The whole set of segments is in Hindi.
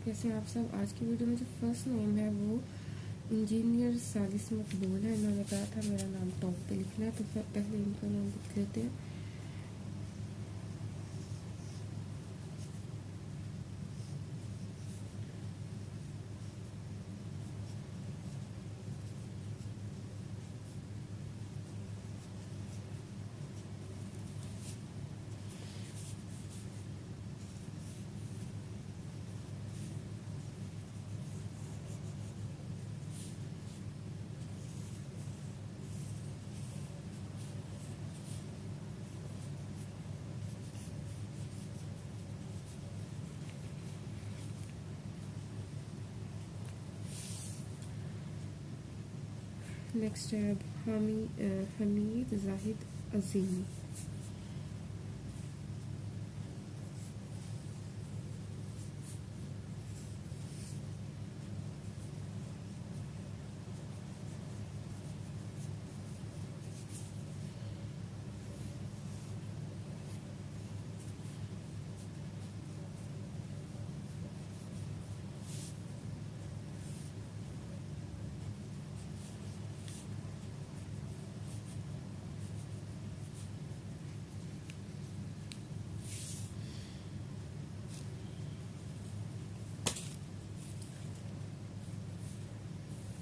कैसे हैं आप सब। आज की वीडियो में जो फर्स्ट नेम है वो इंजीनियर साजिश मकबूल है। इन्होंने कहा था मेरा नाम टॉप पे लिखना है, तो पहले इनका नाम लिख लेते हैं। नेक्स्ट है अब हमीद जाहिद अजीमी।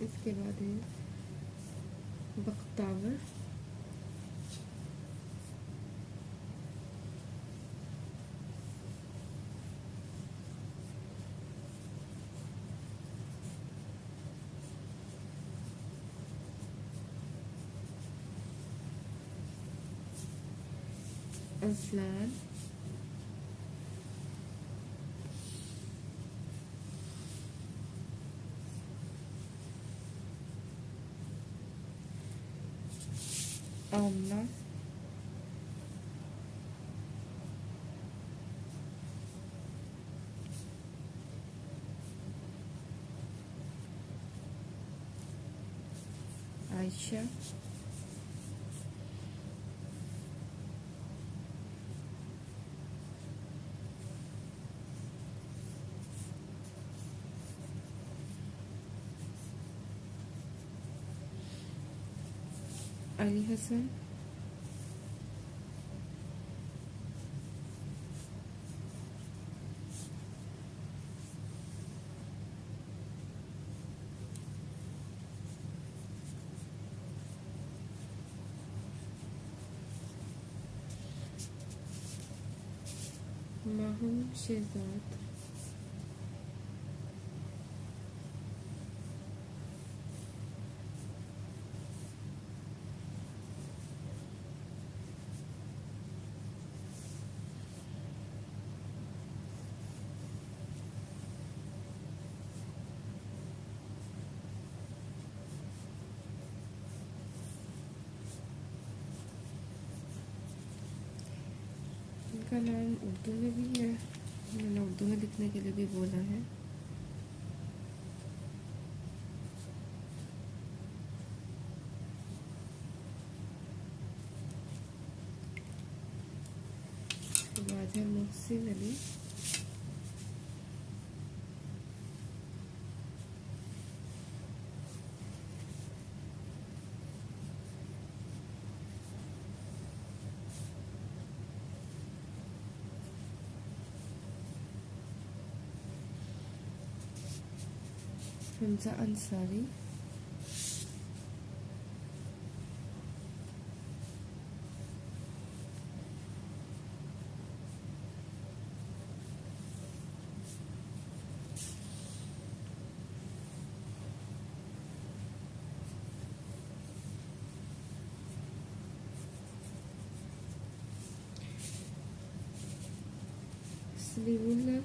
इसके बाद है बख्तावर, असलान, आमना, आयशा, अली हसन, माहूम शहजाद, इनका नाम उर्दू में भी है, मैंने उर्दू में लिखने के लिए भी बोला है। इसके बाद है मोहसिन अली, हमजा अंसारी, सलीमुल्लाह,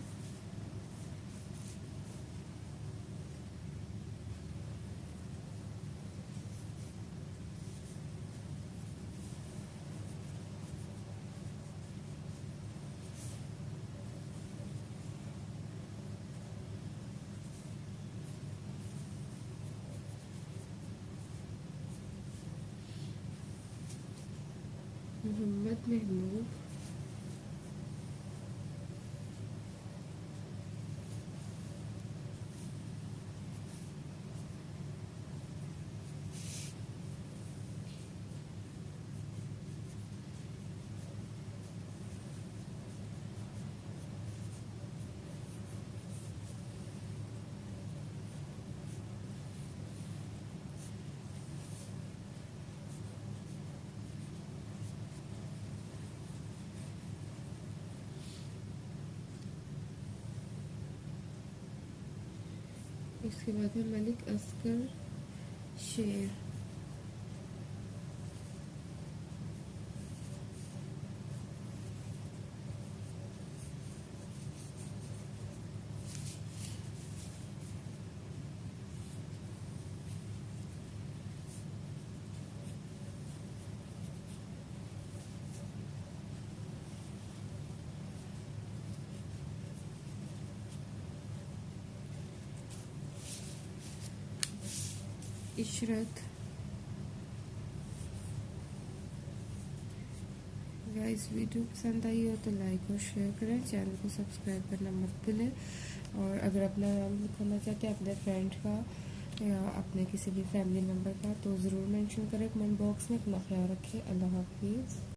मोहम्मद महमूद, इसके बाद है मलिक असगर शेर। इशरत। गाइस वीडियो पसंद आई हो तो लाइक और शेयर करें, चैनल को सब्सक्राइब करना मत भूलें। और अगर अपना नाम लिखवाना चाहते हैं अपने फ्रेंड का या अपने किसी भी फैमिली मेम्बर का तो ज़रूर मेंशन करें कमेंट बॉक्स में। अपना ख्याल रखें। अल्लाह हाफिज़।